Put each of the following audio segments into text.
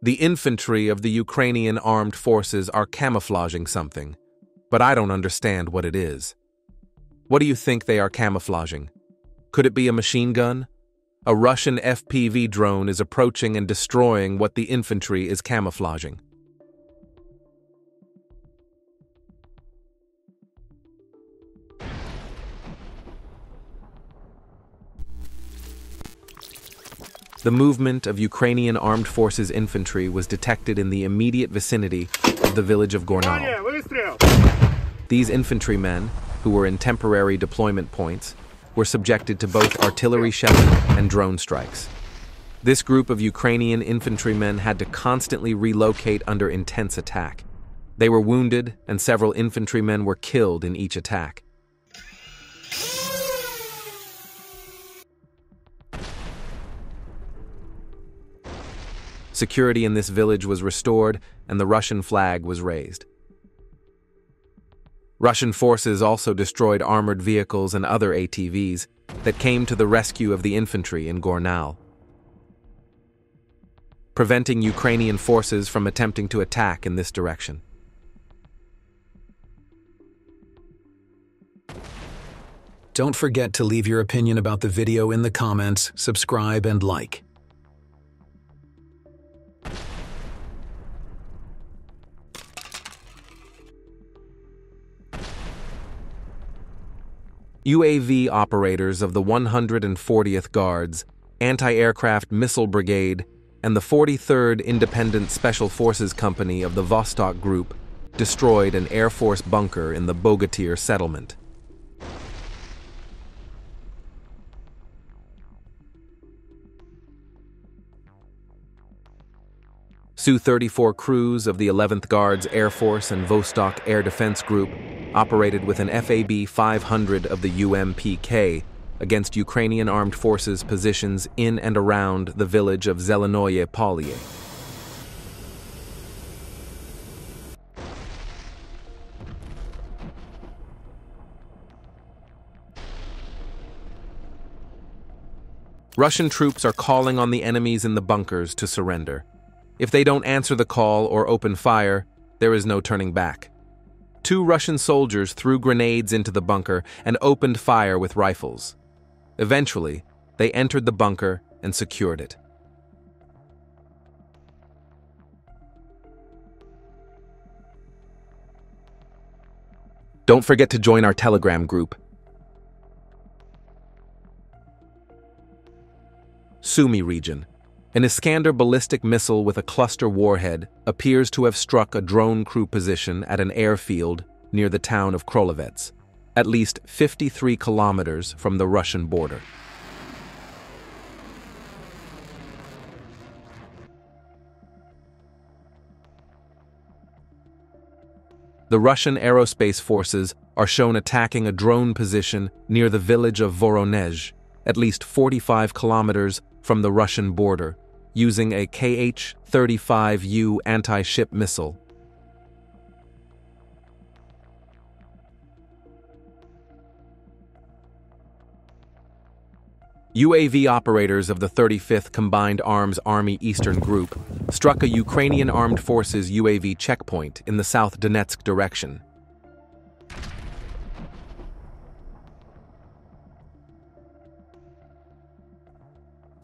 The infantry of the Ukrainian armed forces are camouflaging something, but I don't understand what it is. What do you think they are camouflaging? Could it be a machine gun? A Russian FPV drone is approaching and destroying what the infantry is camouflaging. The movement of Ukrainian Armed Forces infantry was detected in the immediate vicinity of the village of Gornal. These infantrymen, who were in temporary deployment points, were subjected to both artillery shelling and drone strikes. This group of Ukrainian infantrymen had to constantly relocate under intense attack. They were wounded, and several infantrymen were killed in each attack. Security in this village was restored, and the Russian flag was raised. Russian forces also destroyed armored vehicles and other ATVs that came to the rescue of the infantry in Gornal, preventing Ukrainian forces from attempting to attack in this direction. Don't forget to leave your opinion about the video in the comments, subscribe, and like. UAV operators of the 140th Guards, Anti-Aircraft Missile Brigade, and the 43rd Independent Special Forces Company of the Vostok Group destroyed an Air Force bunker in the Bogatyr settlement. Su-34 crews of the 11th Guards Air Force and Vostok Air Defense Group operated with an FAB-500 of the UMPK against Ukrainian armed forces positions in and around the village of Zelenoye Polye. Russian troops are calling on the enemies in the bunkers to surrender. If they don't answer the call or open fire, there is no turning back. 2 Russian soldiers threw grenades into the bunker and opened fire with rifles. Eventually, they entered the bunker and secured it. Don't forget to join our Telegram group. Sumy region. An Iskander ballistic missile with a cluster warhead appears to have struck a drone crew position at an airfield near the town of Krolovets, at least 53 kilometers from the Russian border. The Russian aerospace forces are shown attacking a drone position near the village of Voronezh, at least 45 kilometers from the Russian border, using a Kh-35U anti-ship missile. UAV operators of the 35th Combined Arms Army Eastern Group struck a Ukrainian Armed Forces UAV checkpoint in the South Donetsk direction.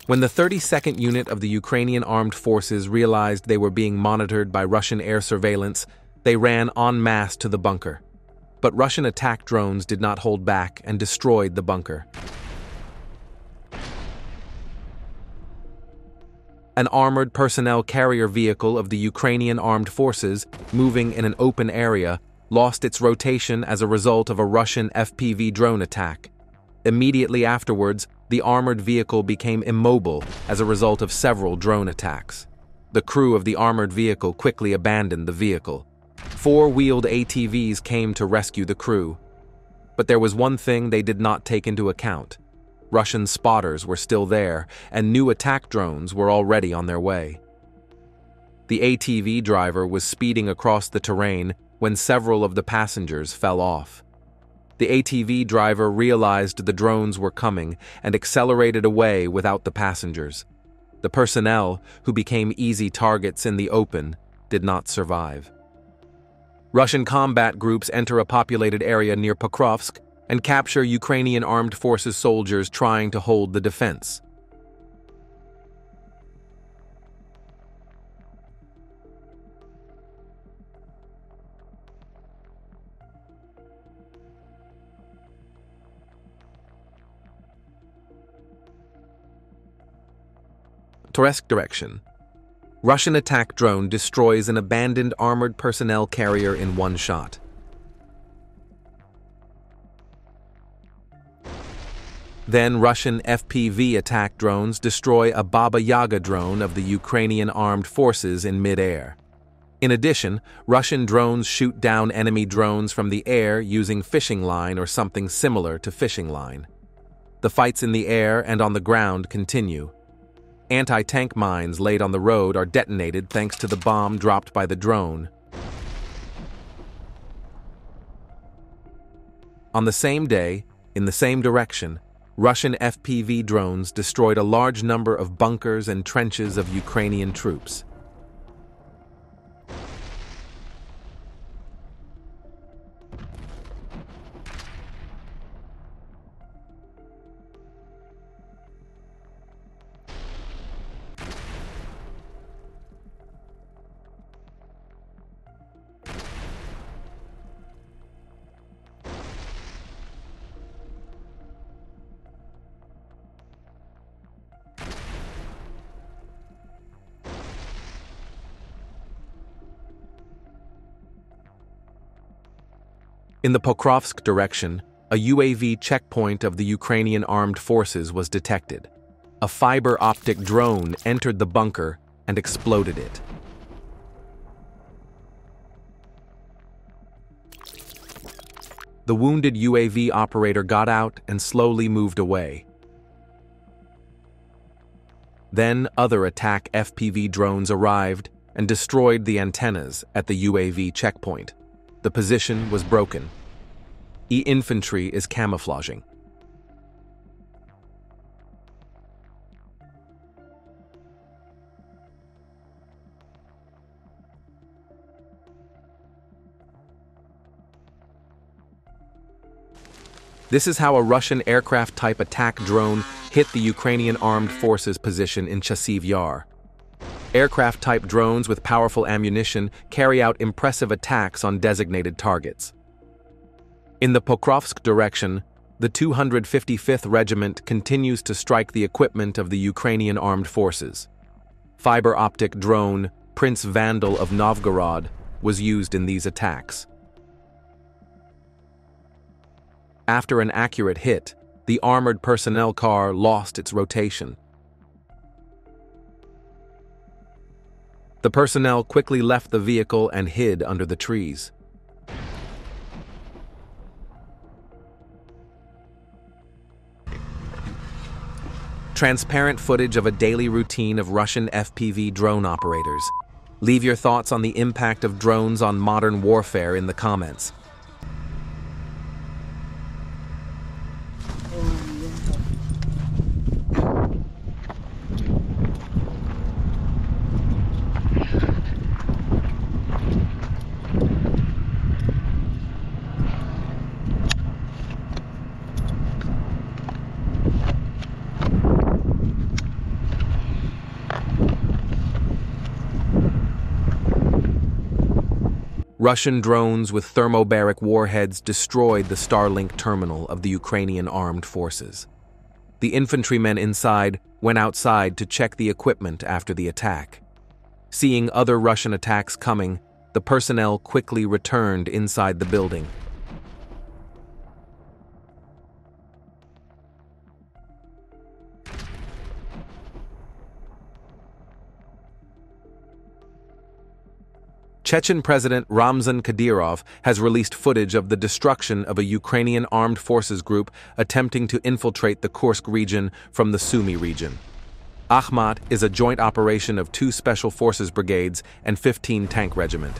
When the 32nd Unit of the Ukrainian Armed Forces realized they were being monitored by Russian air surveillance, they ran en masse to the bunker. But Russian attack drones did not hold back and destroyed the bunker. An armored personnel carrier vehicle of the Ukrainian Armed Forces, moving in an open area, lost its rotation as a result of a Russian FPV drone attack. Immediately afterwards, the armored vehicle became immobile as a result of several drone attacks. The crew of the armored vehicle quickly abandoned the vehicle. 4-wheeled ATVs came to rescue the crew. But there was one thing they did not take into account. Russian spotters were still there, and new attack drones were already on their way. The ATV driver was speeding across the terrain when several of the passengers fell off. The ATV driver realized the drones were coming and accelerated away without the passengers. The personnel, who became easy targets in the open, did not survive. Russian combat groups enter a populated area near Pokrovsk and capture Ukrainian armed forces soldiers trying to hold the defense. Toretsk direction. Russian attack drone destroys an abandoned armored personnel carrier in one shot. Then Russian FPV attack drones destroy a Baba Yaga drone of the Ukrainian armed forces in mid-air. In addition, Russian drones shoot down enemy drones from the air using fishing line or something similar to fishing line. The fights in the air and on the ground continue. Anti-tank mines laid on the road are detonated thanks to the bomb dropped by the drone. On the same day, in the same direction, Russian FPV drones destroyed a large number of bunkers and trenches of Ukrainian troops. In the Pokrovsk direction, a UAV checkpoint of the Ukrainian armed forces was detected. A fiber optic drone entered the bunker and exploded it. The wounded UAV operator got out and slowly moved away. Then other attack FPV drones arrived and destroyed the antennas at the UAV checkpoint. The position was broken. E-infantry is camouflaging. This is how a Russian aircraft-type attack drone hit the Ukrainian armed forces position in Chasiv Yar. Aircraft-type drones with powerful ammunition carry out impressive attacks on designated targets. In the Pokrovsk direction, the 255th Regiment continues to strike the equipment of the Ukrainian armed forces. Fiber optic drone Prince Vandal of Novgorod was used in these attacks. After an accurate hit, the armored personnel car lost its rotation. The personnel quickly left the vehicle and hid under the trees. Transparent footage of a daily routine of Russian FPV drone operators. Leave your thoughts on the impact of drones on modern warfare in the comments. Russian drones with thermobaric warheads destroyed the Starlink terminal of the Ukrainian armed forces. The infantrymen inside went outside to check the equipment after the attack. Seeing other Russian attacks coming, the personnel quickly returned inside the building. Chechen President Ramzan Kadyrov has released footage of the destruction of a Ukrainian armed forces group attempting to infiltrate the Kursk region from the Sumy region. Akhmat is a joint operation of 2 Special Forces brigades and 15 Tank Regiment.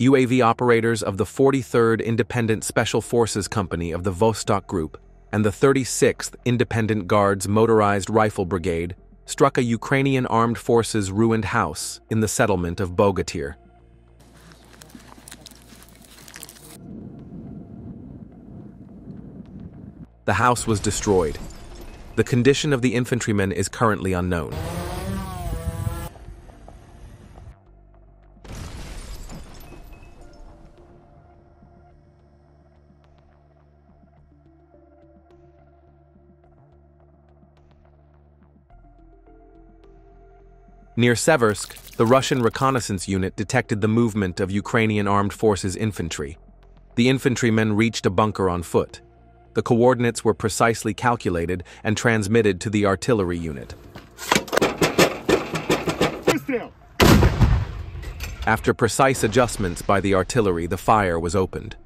UAV operators of the 43rd Independent Special Forces Company of the Vostok Group and the 36th Independent Guards Motorized Rifle Brigade struck a Ukrainian armed forces ruined house in the settlement of Bogatyr. The house was destroyed. The condition of the infantrymen is currently unknown. Near Seversk, the Russian reconnaissance unit detected the movement of Ukrainian armed forces infantry. The infantrymen reached a bunker on foot. The coordinates were precisely calculated and transmitted to the artillery unit. After precise adjustments by the artillery, the fire was opened.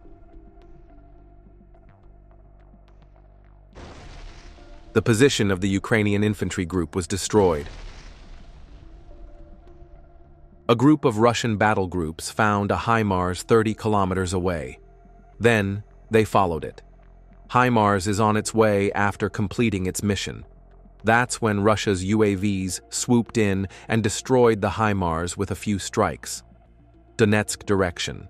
The position of the Ukrainian infantry group was destroyed. A group of Russian battle groups found a HIMARS 30 kilometers away. Then, they followed it. HIMARS is on its way after completing its mission. That's when Russia's UAVs swooped in and destroyed the HIMARS with a few strikes. Donetsk direction.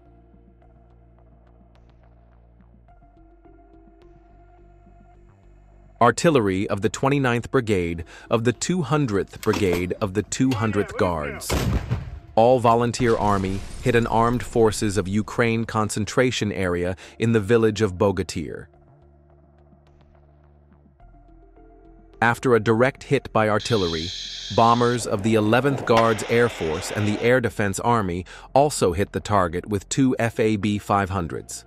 Artillery of the 29th Brigade of the 200th Brigade of the 200th Guards. All volunteer army hit an armed forces of Ukraine concentration area in the village of Bogatyr. After a direct hit by artillery, bombers of the 11th Guards Air Force and the Air Defense Army also hit the target with two FAB-500s.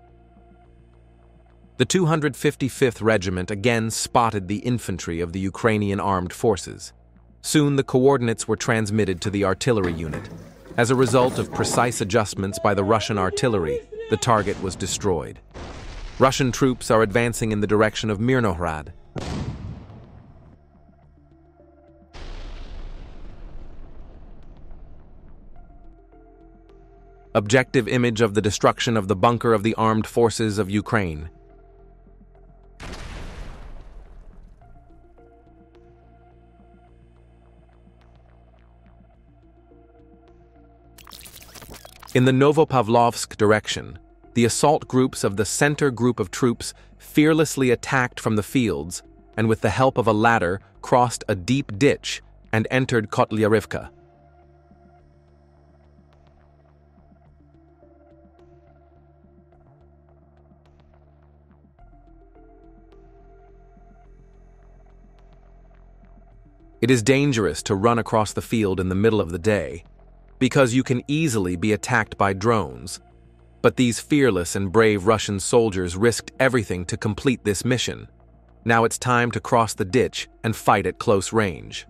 The 255th Regiment again spotted the infantry of the Ukrainian armed forces. Soon the coordinates were transmitted to the artillery unit. As a result of precise adjustments by the Russian artillery, the target was destroyed. Russian troops are advancing in the direction of Mirnohrad. Objective image of the destruction of the bunker of the armed forces of Ukraine. In the Novopavlovsk direction, the assault groups of the center group of troops fearlessly attacked from the fields and with the help of a ladder crossed a deep ditch and entered Kotlyarivka. It is dangerous to run across the field in the middle of the day, because you can easily be attacked by drones. But these fearless and brave Russian soldiers risked everything to complete this mission. Now it's time to cross the ditch and fight at close range.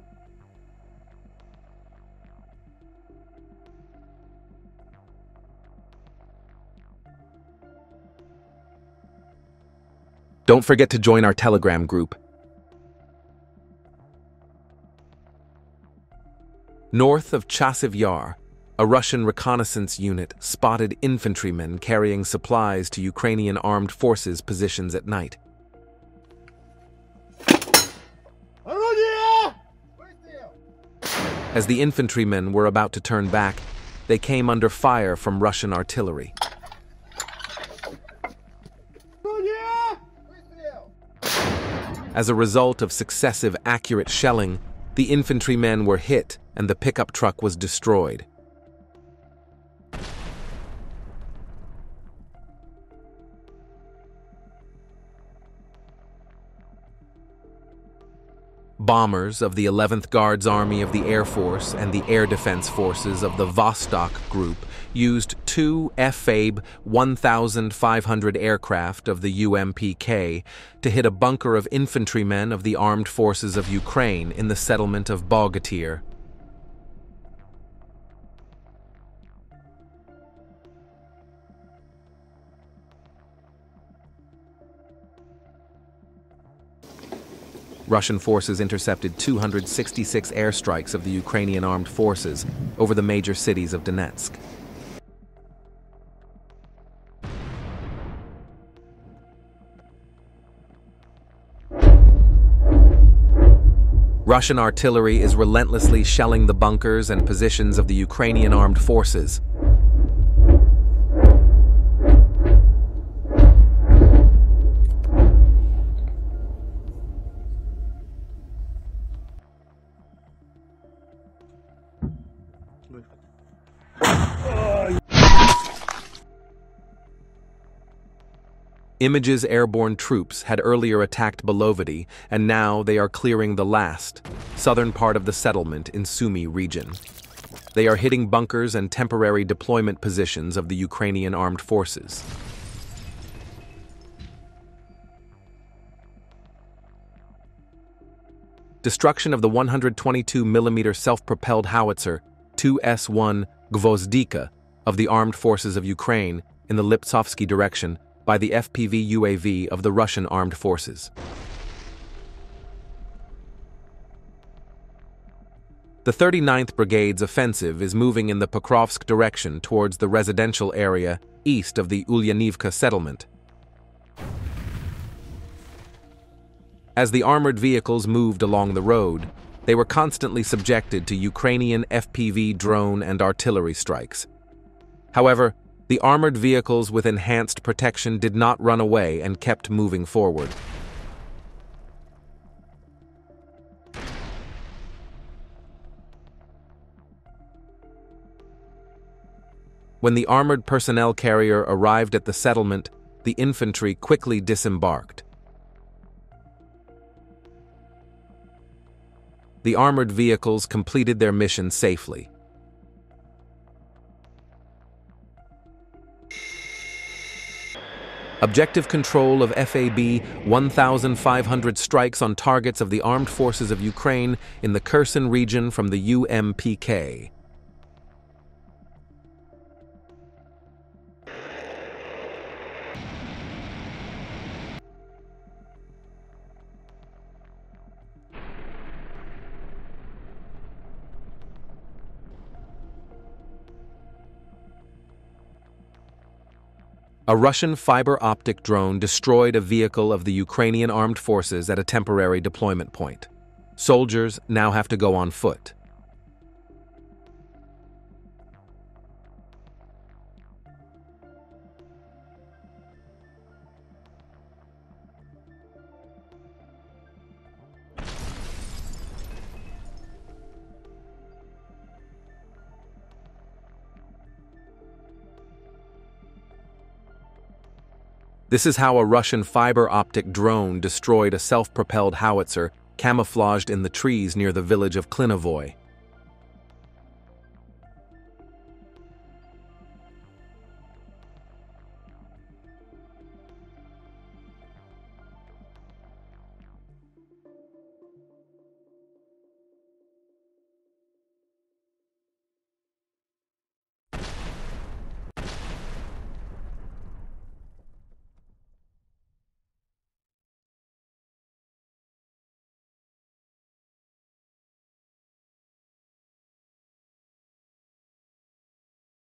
Don't forget to join our Telegram group. North of Chasiv Yar, a Russian reconnaissance unit spotted infantrymen carrying supplies to Ukrainian armed forces positions at night. As the infantrymen were about to turn back, they came under fire from Russian artillery. As a result of successive accurate shelling, the infantrymen were hit and the pickup truck was destroyed. Bombers of the 11th Guards Army of the Air Force and the Air Defense Forces of the Vostok Group used two FAB-1500 aircraft of the UMPK to hit a bunker of infantrymen of the Armed Forces of Ukraine in the settlement of Bogatyr. Russian forces intercepted 266 airstrikes of the Ukrainian armed forces over the major cities of Donetsk. Russian artillery is relentlessly shelling the bunkers and positions of the Ukrainian armed forces. Image's airborne troops had earlier attacked Belovody, and now they are clearing the last, southern part of the settlement in Sumy region. They are hitting bunkers and temporary deployment positions of the Ukrainian armed forces. Destruction of the 122mm self-propelled howitzer 2S-1 Gvozdika of the armed forces of Ukraine in the Liptsovsky direction by the FPV UAV of the Russian armed forces. The 39th Brigade's offensive is moving in the Pokrovsk direction towards the residential area east of the Ulyanivka settlement. As the armored vehicles moved along the road, they were constantly subjected to Ukrainian FPV drone and artillery strikes. However, the armored vehicles with enhanced protection did not run away and kept moving forward. When the armored personnel carrier arrived at the settlement, the infantry quickly disembarked. The armored vehicles completed their mission safely. Objective control of FAB 1,500 strikes on targets of the armed forces of Ukraine in the Kherson region from the UMPK. A Russian fiber-optic drone destroyed a vehicle of the Ukrainian armed forces at a temporary deployment point. Soldiers now have to go on foot. This is how a Russian fiber-optic drone destroyed a self-propelled howitzer camouflaged in the trees near the village of Klinovoy.